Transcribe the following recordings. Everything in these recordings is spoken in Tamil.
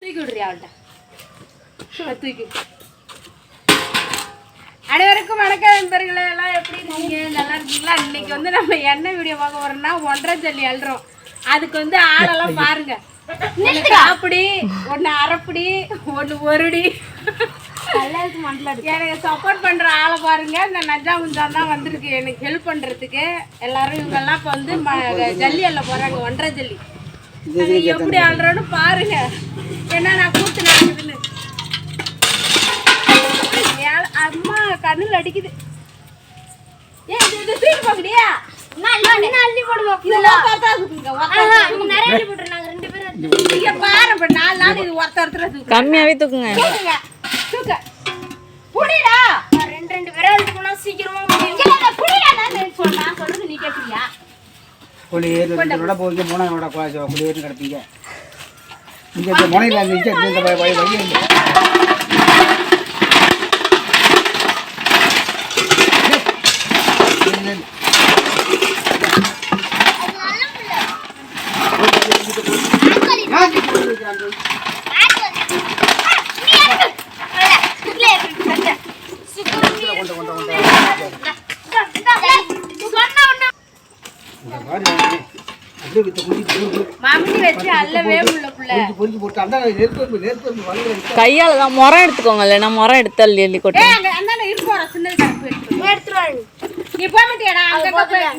தூக்கி விடுறியா அவள்கிட்ட தூக்கி. அனைவருக்கும் வணக்கம் நண்பர்களே, எல்லாம் எப்படி இருக்கீங்க? நல்லா இருக்கீங்களா? இன்னைக்கு வந்து நம்ம என்ன வீடியோ பார்க்க போறோம்னா ஒன்றரை ஜல்லி அல்றோம். அதுக்கு ஆளெல்லாம் பாருங்க. அப்படி ஒன்று அரைப்படி ஒன்று ஒருடி எனக்கு சப்போர்ட் பண்ற ஆளை பாருங்க. இந்த நஜா முஞ்சான் தான் வந்திருக்கு எனக்கு ஹெல்ப் பண்றதுக்கு. எல்லாரும் இவங்கெல்லாம் இப்போ ஜல்லி அள்ள போறாங்க, ஒன்றரை ஜல்லி. எப்படி ஆள்றோன்னு பாருங்க. ஏன்னா நான் கூத்து நடக்குதுன்னு அம்மா கண்ணுல அடிக்குது. ஏன் இது தூக்கி போகலையா? அள்ளி போடுங்க. கம்மியாவே தூக்குங்க. ரெண்டு பேரும் எடுத்துக்கணும் சீக்கிரமா. நான் சொல்றது நீ கேட்குறியா? குளியோட போய் மூணாவோட குளியோடு கிடப்பீங்க. இங்கே முனையில் கையால தான் முறம் எடுத்துக்கோங்க. இல்லைன்னா முறம் எடுத்து அள்ளி அள்ளி கொட்டு.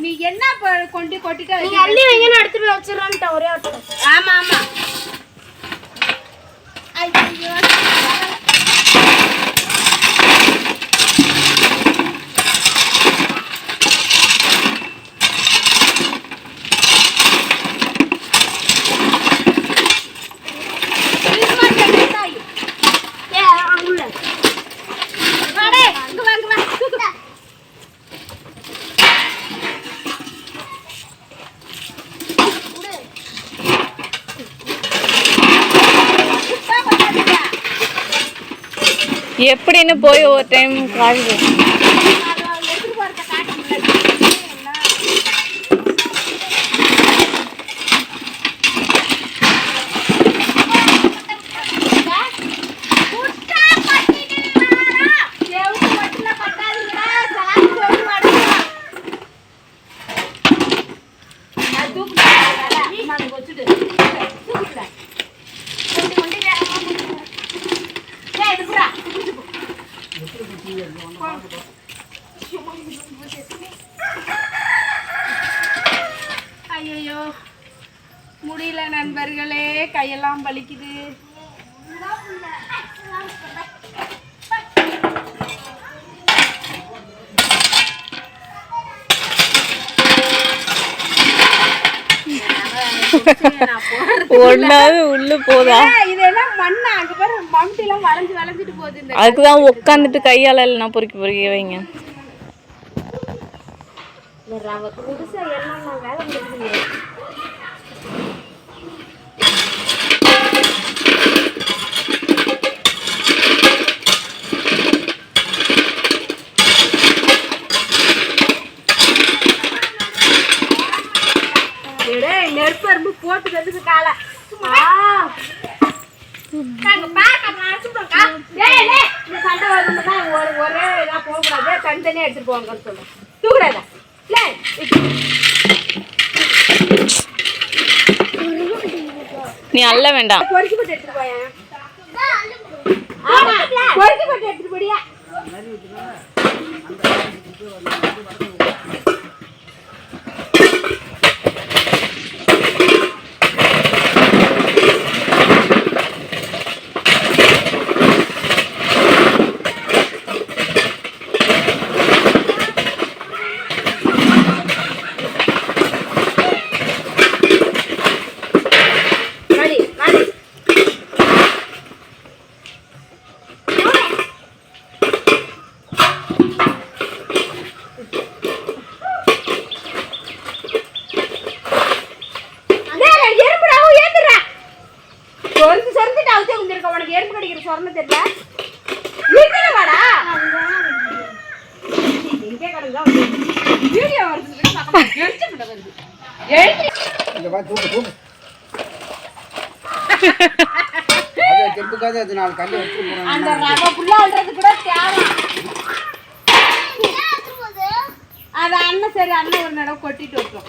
நீ என்ன கொண்டு கொட்டிட்டு அள்ளி வைங்க, எடுத்துட்டு போய் வச்சிடறான்ட்டு ஒரே ஆட்டம். ஆமா ஆமா. எப்படின்னு போய் ஒரு டைம் காட்டுது. ஐயோ முடியல நண்பர்களே, கையெல்லாம் வலிக்குது. ஒன்னாவது உள்ள போதா? இதெல்லாம் மண்ணா அங்க பாரு, மம்டி எல்லாம் வளைஞ்சு வளைஞ்சிட்டு போகுது. அதுக்குதான் உட்காந்துட்டு கையால இல்லைன்னா பொறுக்கி பொறுக்கி வைங்க. புதுசா எல்லாம் நான் வேலை முடியுது. நெருப்பரும்பு போட்டு வந்து காலை சண்டை வருதுன்னா ஒரே இதா போகக்கூடாது, தனித்தனியா எடுத்துட்டு போவாங்கன்னு சொல்லுவேன். தூக்குறாங்க நீ அல்ல வேண்டாம். பொறுக்கி போட்டு எடுத்துட்டு போயேன். ஆமா பொறுக்கி போட்டு எடுத்துட்டு போடியா. எறும்பு கடிக்கிற சொரணை தெரியல. வீட்டுல வாடா. இங்கே கடந்தா வீடியோ வருது. எடுத்து விட வருது. எடுத்து. இந்த வா தூக்கு தூக்கு. அடுப்புக்காக அது 4 கல் வச்சு போறாங்க. அந்த ரவை புள்ள அல்றது கூட தேவை. அது அண்ணன் சரி அண்ணன் ஒரு நடவு கொட்டிட்டு வைப்போம்.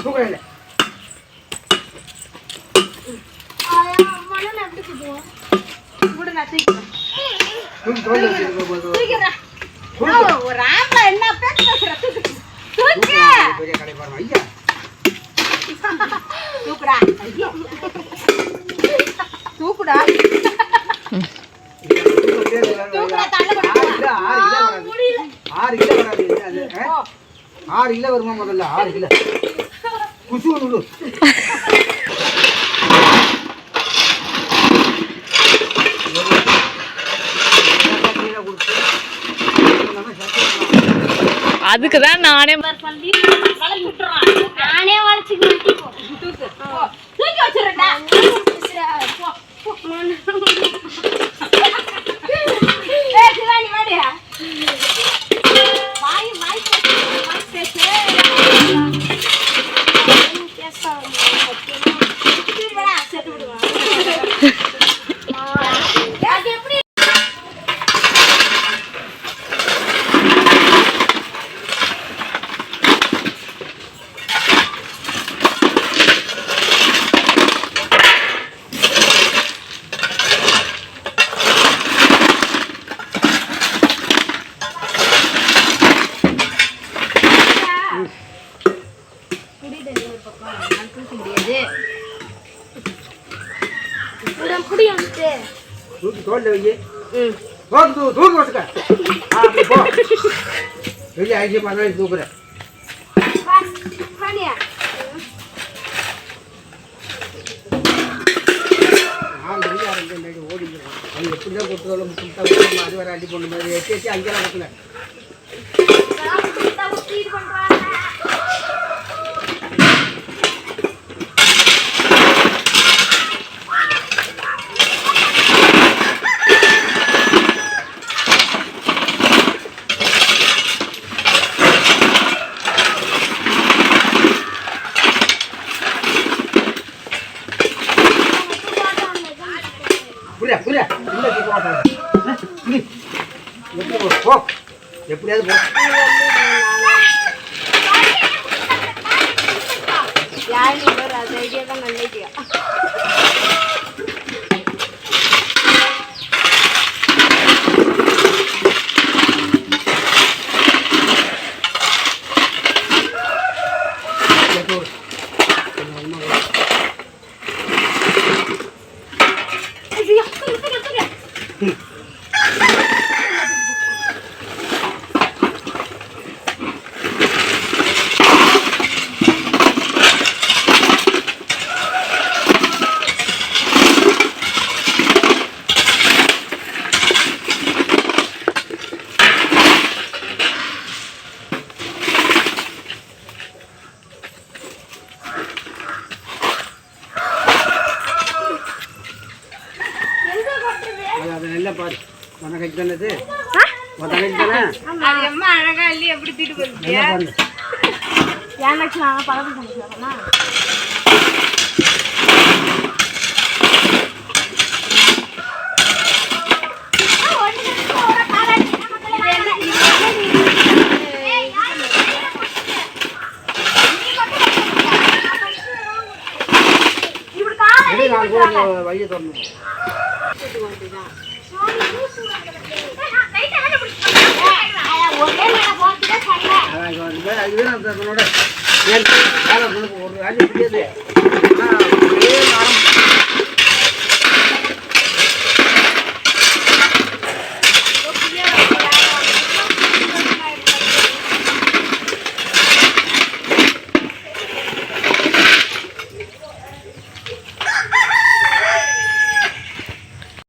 தூக்குறேன் கூட நான் தூக்கிறேன். தூக்கி தோல்ல வச்சிருக்கோம். தூக்கிறேன். ஒரு ஆம்பளை என்ன பேசுற தூக்கு. தூக்கு. பெரிய கடை பாருங்க. ஐயா. தூக்குடா. ஐயா. தூக்குடா. தூக்குடா தள்ள போடு. 6 கிலோ வராது. அது 6 கிலோ வருமா முதல்ல 6 கிலோ. குசு நுடு. அதுக்கு தான் நானே சொல்லி வளைச்சு விட்டுறான். நானே வளைச்சு தூக்கு. தூக்கி வச்சிரடா. போ. ஏய் சிவானி வாடி. வாய் பேசு. செத்து விடுவா. அது எப்படி தூக்கி தோல்ல வை. தூக்கு வச்சுக்க. அப்படி போ. வெளியே ஐடியா மாதிரி தூக்குறேன். நான் வெளியே ஆரம்பிச்சு ஓடிக்கிறேன். அது எப்படிதான் கொடுத்தாலும் முக்கியம் அது வேற அடி பொண்ணு மாதிரி எட்டி அங்கெல்லாம் கொடுக்கல. புரியா இல்லை தூக்க மாட்டாங்க. எப்படி போ எப்படியாவது போ. அது ஐடியா தான் நல்ல ஐடியா. அது நல்லா பாரு. உன கைக்கு தானது உன கைக்கு தானே. அது எம்மா அழகா இல்லையே எப்படி தீட்டு போயிருக்கியா? பாருங்க ஏன் லட்சம் பழக்கம் சமைச்சாங்கன்னா வழியை தொடர்ந்து ஒரு